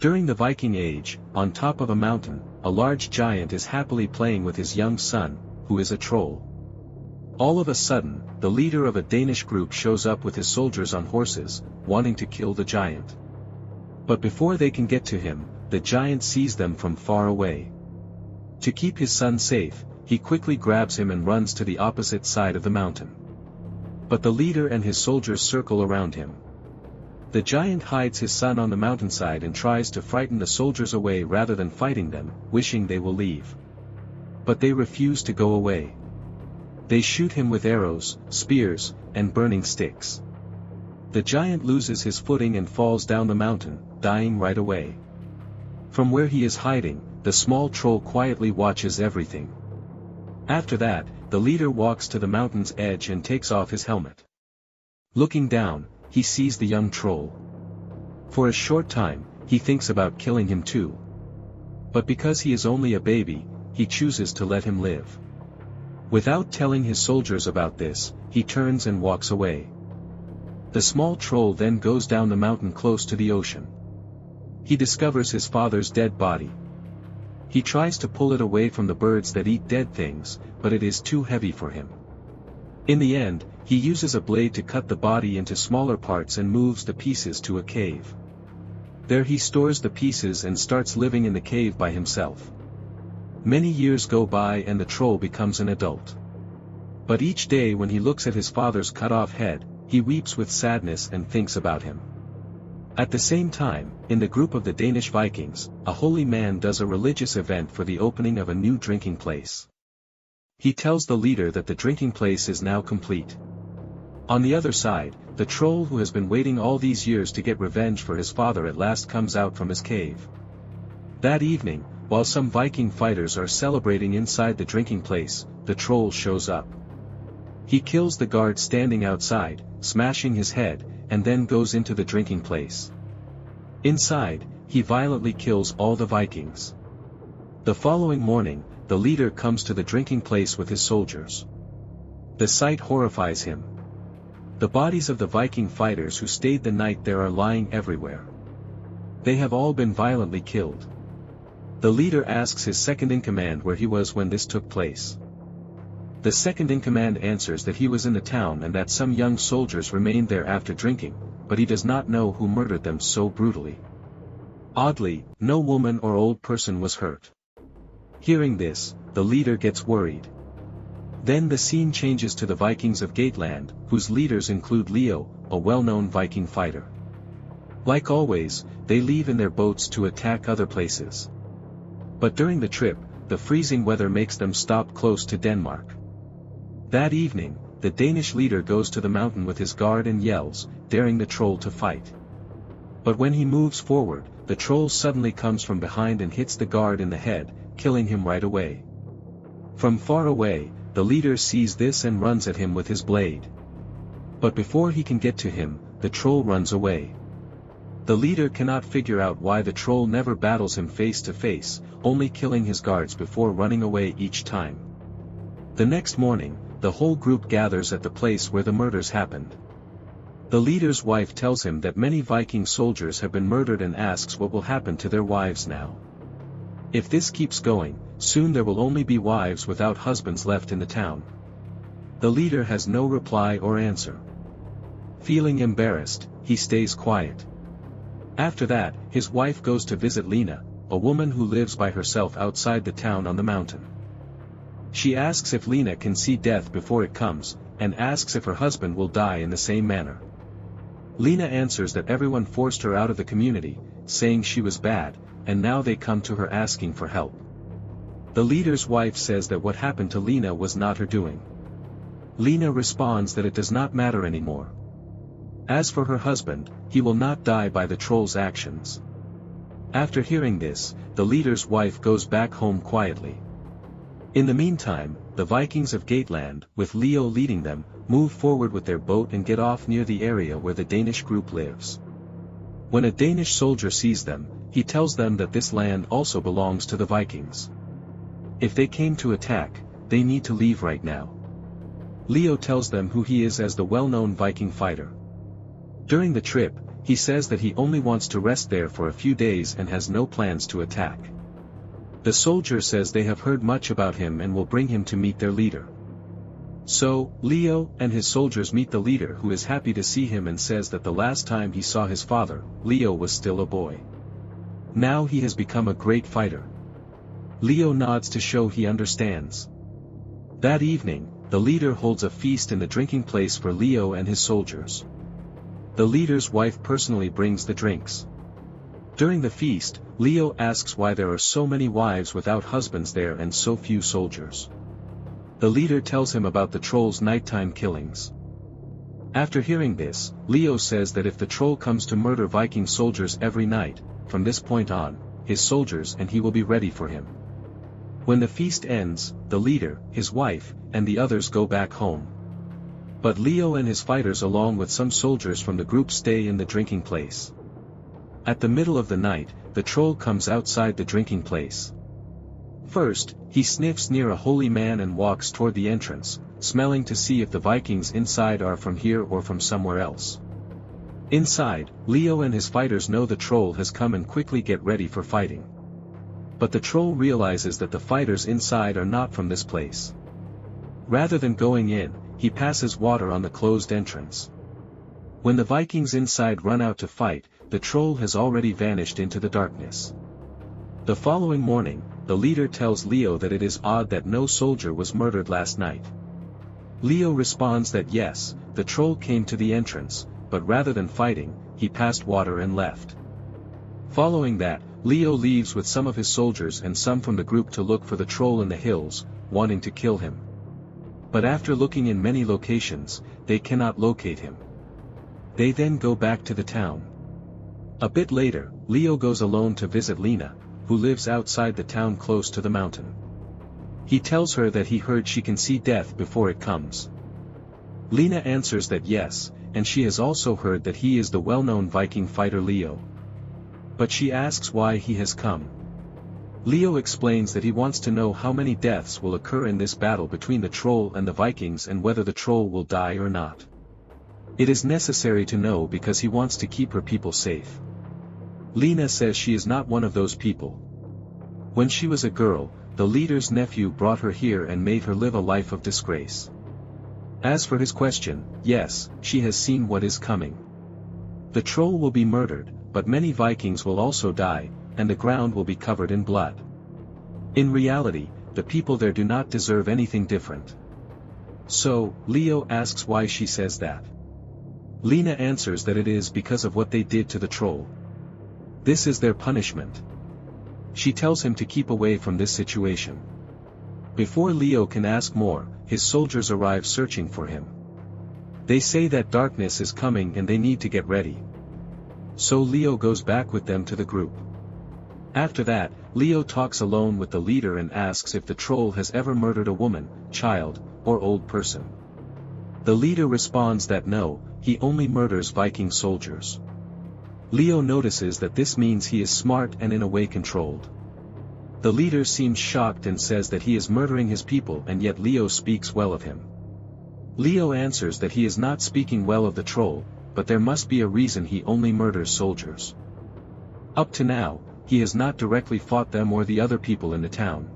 During the Viking Age, on top of a mountain, a large giant is happily playing with his young son, who is a troll. All of a sudden, the leader of a Danish group shows up with his soldiers on horses, wanting to kill the giant. But before they can get to him, the giant sees them from far away. To keep his son safe, he quickly grabs him and runs to the opposite side of the mountain. But the leader and his soldiers circle around him. The giant hides his son on the mountainside and tries to frighten the soldiers away rather than fighting them, wishing they will leave. But they refuse to go away. They shoot him with arrows, spears, and burning sticks. The giant loses his footing and falls down the mountain, dying right away. From where he is hiding, the small troll quietly watches everything. After that, the leader walks to the mountain's edge and takes off his helmet. Looking down, he sees the young troll. For a short time, he thinks about killing him too. But because he is only a baby, he chooses to let him live. Without telling his soldiers about this, he turns and walks away. The small troll then goes down the mountain close to the ocean. He discovers his father's dead body. He tries to pull it away from the birds that eat dead things, but it is too heavy for him. In the end, he uses a blade to cut the body into smaller parts and moves the pieces to a cave. There he stores the pieces and starts living in the cave by himself. Many years go by and the troll becomes an adult. But each day when he looks at his father's cut-off head, he weeps with sadness and thinks about him. At the same time, in the group of the Danish Vikings, a holy man does a religious event for the opening of a new drinking place. He tells the leader that the drinking place is now complete. On the other side, the troll who has been waiting all these years to get revenge for his father at last comes out from his cave. That evening, while some Viking fighters are celebrating inside the drinking place, the troll shows up. He kills the guard standing outside, smashing his head, and then goes into the drinking place. Inside, he violently kills all the Vikings. The following morning, the leader comes to the drinking place with his soldiers. The sight horrifies him. The bodies of the Viking fighters who stayed the night there are lying everywhere. They have all been violently killed. The leader asks his second-in-command where he was when this took place. The second-in-command answers that he was in the town and that some young soldiers remained there after drinking, but he does not know who murdered them so brutally. Oddly, no woman or old person was hurt. Hearing this, the leader gets worried. Then the scene changes to the Vikings of Geatland, whose leaders include Leo, a well-known Viking fighter. Like always, they leave in their boats to attack other places. But during the trip, the freezing weather makes them stop close to Denmark. That evening, the Danish leader goes to the mountain with his guard and yells, daring the troll to fight. But when he moves forward, the troll suddenly comes from behind and hits the guard in the head, killing him right away. From far away, the leader sees this and runs at him with his blade. But before he can get to him, the troll runs away. The leader cannot figure out why the troll never battles him face to face, only killing his guards before running away each time. The next morning, the whole group gathers at the place where the murders happened. The leader's wife tells him that many Viking soldiers have been murdered and asks what will happen to their wives now. If this keeps going, soon there will only be wives without husbands left in the town. The leader has no reply or answer. Feeling embarrassed, he stays quiet. After that, his wife goes to visit Lena, a woman who lives by herself outside the town on the mountain. She asks if Lena can see death before it comes, and asks if her husband will die in the same manner. Lena answers that everyone forced her out of the community, saying she was bad, and now they come to her asking for help. The leader's wife says that what happened to Lena was not her doing. Lena responds that it does not matter anymore. As for her husband, he will not die by the troll's actions. After hearing this, the leader's wife goes back home quietly. In the meantime, the Vikings of Geatland, with Leo leading them, move forward with their boat and get off near the area where the Danish group lives. When a Danish soldier sees them, he tells them that this land also belongs to the Vikings. If they came to attack, they need to leave right now. Leo tells them who he is as the well-known Viking fighter. During the trip, He says that he only wants to rest there for a few days and has no plans to attack. The soldier says they have heard much about him and will bring him to meet their leader. So, Leo and his soldiers meet the leader, who is happy to see him and says that the last time he saw his father, Leo was still a boy. Now he has become a great fighter. Leo nods to show he understands. That evening, the leader holds a feast in the drinking place for Leo and his soldiers. The leader's wife personally brings the drinks. During the feast, Leo asks why there are so many wives without husbands there and so few soldiers. The leader tells him about the troll's nighttime killings. After hearing this, Leo says that if the troll comes to murder Viking soldiers every night, from this point on, his soldiers and he will be ready for him. When the feast ends, the leader, his wife, and the others go back home. But Leo and his fighters along with some soldiers from the group stay in the drinking place. At the middle of the night, the troll comes outside the drinking place. First, he sniffs near a holy man and walks toward the entrance, smelling to see if the Vikings inside are from here or from somewhere else. Inside, Leo and his fighters know the troll has come and quickly get ready for fighting. But the troll realizes that the fighters inside are not from this place. Rather than going in, he passes water on the closed entrance. When the Vikings inside run out to fight, the troll has already vanished into the darkness. The following morning, the leader tells Leo that it is odd that no soldier was murdered last night. Leo responds that yes, the troll came to the entrance, but rather than fighting, he passed water and left. Following that, Leo leaves with some of his soldiers and some from the group to look for the troll in the hills, wanting to kill him. But after looking in many locations, they cannot locate him. They then go back to the town. A bit later, Leo goes alone to visit Lena, who lives outside the town close to the mountain. He tells her that he heard she can see death before it comes. Lena answers that yes, and she has also heard that he is the well-known Viking fighter Leo. But she asks why he has come. Leo explains that he wants to know how many deaths will occur in this battle between the troll and the Vikings and whether the troll will die or not. It is necessary to know because he wants to keep her people safe. Lena says she is not one of those people. When she was a girl, the leader's nephew brought her here and made her live a life of disgrace. As for his question, yes, she has seen what is coming. The troll will be murdered, but many Vikings will also die, and the ground will be covered in blood. In reality, the people there do not deserve anything different. So, Leo asks why she says that. Lena answers that it is because of what they did to the troll. This is their punishment. She tells him to keep away from this situation. Before Leo can ask more, his soldiers arrive searching for him. They say that darkness is coming and they need to get ready. So Leo goes back with them to the group. After that, Leo talks alone with the leader and asks if the troll has ever murdered a woman, child, or old person. The leader responds that no, he only murders Viking soldiers. Leo notices that this means he is smart and in a way controlled. The leader seems shocked and says that he is murdering his people and yet Leo speaks well of him. Leo answers that he is not speaking well of the troll, but there must be a reason he only murders soldiers. Up to now, he has not directly fought them or the other people in the town.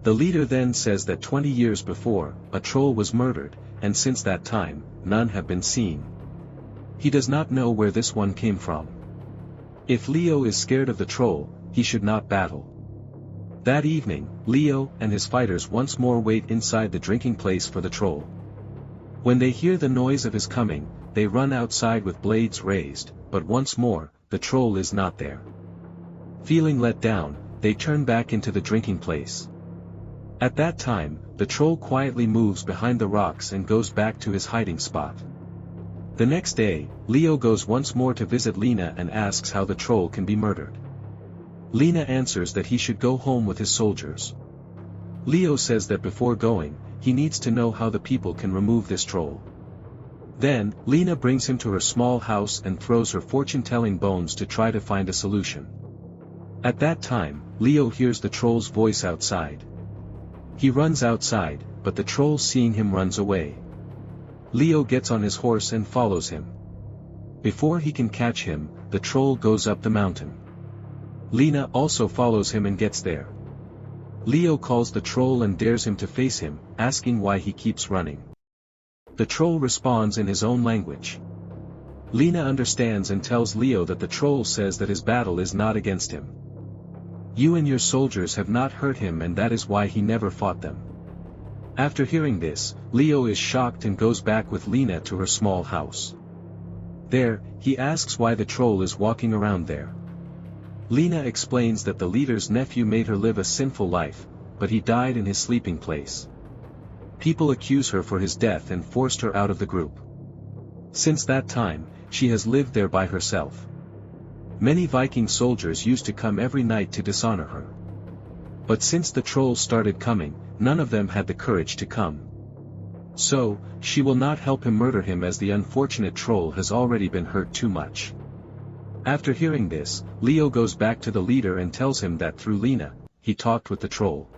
The leader then says that 20 years before, a troll was murdered, and since that time, none have been seen. He does not know where this one came from. If Leo is scared of the troll, he should not battle. That evening, Leo and his fighters once more wait inside the drinking place for the troll. When they hear the noise of his coming, they run outside with blades raised, but once more, the troll is not there. Feeling let down, they turn back into the drinking place. At that time, the troll quietly moves behind the rocks and goes back to his hiding spot. The next day, Leo goes once more to visit Lena and asks how the troll can be murdered. Lena answers that he should go home with his soldiers. Leo says that before going, he needs to know how the people can remove this troll. Then, Lena brings him to her small house and throws her fortune-telling bones to try to find a solution. At that time, Leo hears the troll's voice outside. He runs outside, but the troll seeing him runs away. Leo gets on his horse and follows him. Before he can catch him, the troll goes up the mountain. Lena also follows him and gets there. Leo calls the troll and dares him to face him, asking why he keeps running. The troll responds in his own language. Lena understands and tells Leo that the troll says that his battle is not against him. You and your soldiers have not hurt him, and that is why he never fought them. After hearing this, Leo is shocked and goes back with Lena to her small house. There, he asks why the troll is walking around there. Lena explains that the leader's nephew made her live a sinful life, but he died in his sleeping place. People accuse her for his death and forced her out of the group. Since that time, she has lived there by herself. Many Viking soldiers used to come every night to dishonor her. But since the trolls started coming, none of them had the courage to come. So, she will not help him murder him, as the unfortunate troll has already been hurt too much. After hearing this, Leo goes back to the leader and tells him that through Lena, he talked with the troll.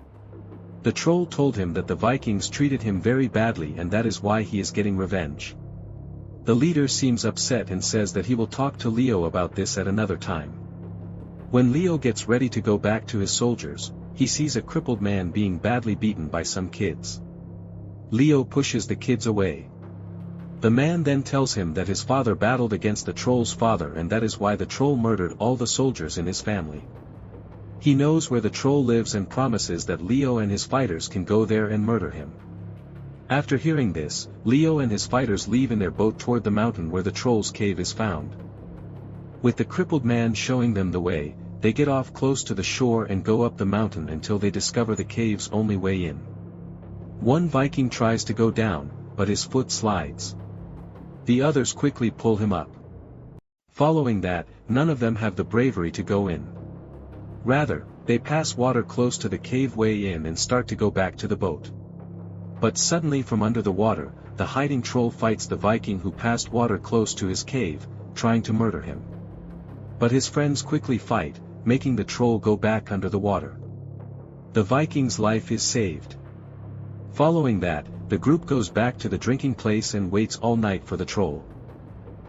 The troll told him that the Vikings treated him very badly, and that is why he is getting revenge. The leader seems upset and says that he will talk to Leo about this at another time. When Leo gets ready to go back to his soldiers, he sees a crippled man being badly beaten by some kids. Leo pushes the kids away. The man then tells him that his father battled against the troll's father, and that is why the troll murdered all the soldiers in his family. He knows where the troll lives and promises that Leo and his fighters can go there and murder him. After hearing this, Leo and his fighters leave in their boat toward the mountain where the troll's cave is found. With the crippled man showing them the way, they get off close to the shore and go up the mountain until they discover the cave's only way in. One Viking tries to go down, but his foot slides. The others quickly pull him up. Following that, none of them have the bravery to go in. Rather, they pass water close to the cave way in and start to go back to the boat. But suddenly from under the water, the hiding troll fights the Viking who passed water close to his cave, trying to murder him. But his friends quickly fight, making the troll go back under the water. The Viking's life is saved. Following that, the group goes back to the drinking place and waits all night for the troll.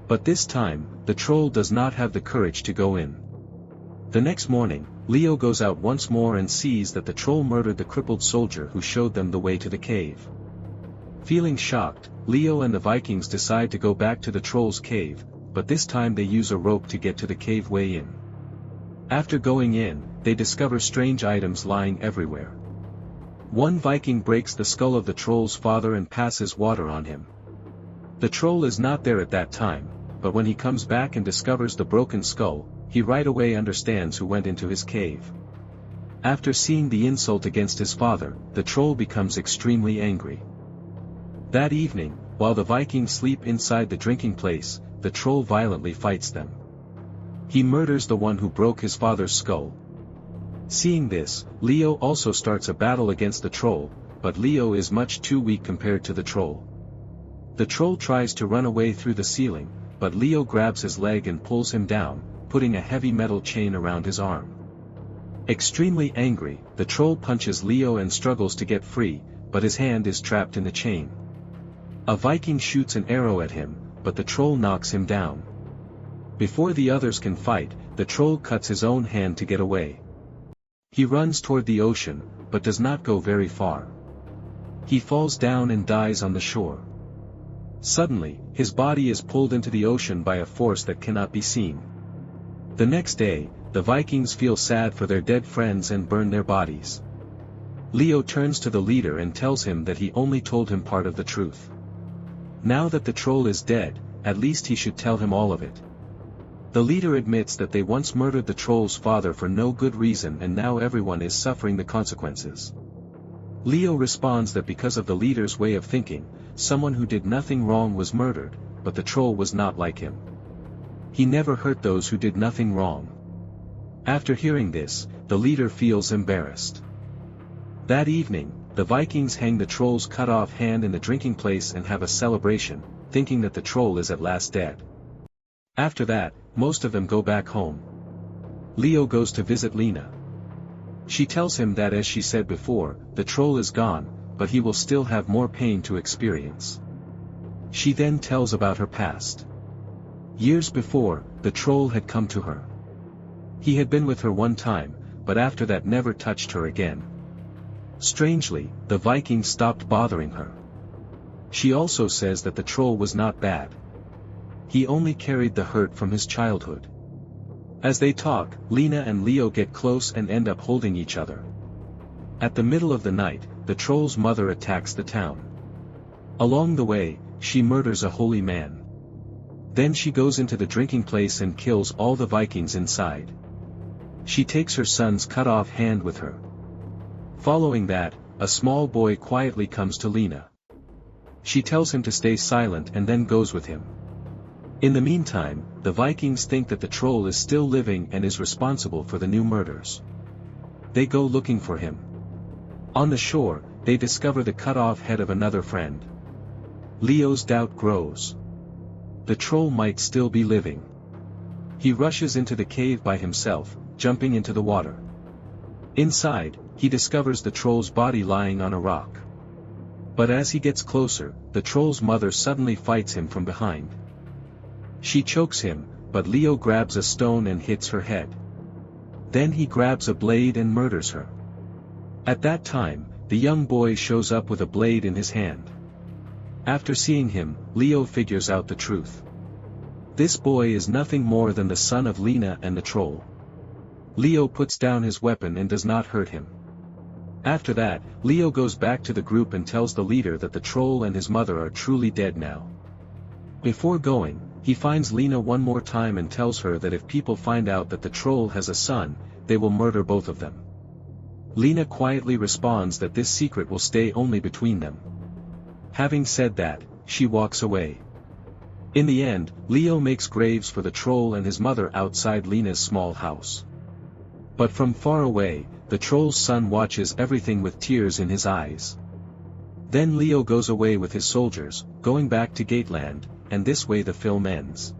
But this time, the troll does not have the courage to go in. The next morning, Leo goes out once more and sees that the troll murdered the crippled soldier who showed them the way to the cave. Feeling shocked, Leo and the Vikings decide to go back to the troll's cave, but this time they use a rope to get to the cave way in. After going in, they discover strange items lying everywhere. One Viking breaks the skull of the troll's father and passes water on him. The troll is not there at that time, but when he comes back and discovers the broken skull, he right away understands who went into his cave. After seeing the insult against his father, the troll becomes extremely angry. That evening, while the Vikings sleep inside the drinking place, the troll violently fights them. He murders the one who broke his father's skull. Seeing this, Leo also starts a battle against the troll, but Leo is much too weak compared to the troll. The troll tries to run away through the ceiling, but Leo grabs his leg and pulls him down, putting a heavy metal chain around his arm. Extremely angry, the troll punches Leo and struggles to get free, but his hand is trapped in the chain. A Viking shoots an arrow at him, but the troll knocks him down. Before the others can fight, the troll cuts his own hand to get away. He runs toward the ocean, but does not go very far. He falls down and dies on the shore. Suddenly, his body is pulled into the ocean by a force that cannot be seen. The next day, the Vikings feel sad for their dead friends and burn their bodies. Leo turns to the leader and tells him that he only told him part of the truth. Now that the troll is dead, at least he should tell him all of it. The leader admits that they once murdered the troll's father for no good reason, and now everyone is suffering the consequences. Leo responds that because of the leader's way of thinking, someone who did nothing wrong was murdered, but the troll was not like him. He never hurt those who did nothing wrong. After hearing this, the leader feels embarrassed. That evening, the Vikings hang the troll's cut-off hand in the drinking place and have a celebration, thinking that the troll is at last dead. After that, most of them go back home. Leo goes to visit Lena. She tells him that, as she said before, the troll is gone, but he will still have more pain to experience. She then tells about her past. Years before, the troll had come to her. He had been with her one time, but after that never touched her again. Strangely, the Vikings stopped bothering her. She also says that the troll was not bad. He only carried the hurt from his childhood. As they talk, Lena and Leo get close and end up holding each other. At the middle of the night, the troll's mother attacks the town. Along the way, she murders a holy man. Then she goes into the drinking place and kills all the Vikings inside. She takes her son's cut-off hand with her. Following that, a small boy quietly comes to Lena. She tells him to stay silent and then goes with him. In the meantime, the Vikings think that the troll is still living and is responsible for the new murders. They go looking for him. On the shore, they discover the cut-off head of another friend. Leo's doubt grows. The troll might still be living. He rushes into the cave by himself, jumping into the water. Inside, he discovers the troll's body lying on a rock. But as he gets closer, the troll's mother suddenly fights him from behind. She chokes him, but Leo grabs a stone and hits her head. Then he grabs a blade and murders her. At that time, the young boy shows up with a blade in his hand. After seeing him, Leo figures out the truth. This boy is nothing more than the son of Lena and the troll. Leo puts down his weapon and does not hurt him. After that, Leo goes back to the group and tells the leader that the troll and his mother are truly dead now. Before going, he finds Lena one more time and tells her that if people find out that the troll has a son, they will murder both of them. Lena quietly responds that this secret will stay only between them. Having said that, she walks away. In the end, Leo makes graves for the troll and his mother outside Lena's small house. But from far away, the troll's son watches everything with tears in his eyes. Then Leo goes away with his soldiers, going back to Geatland, and this way the film ends.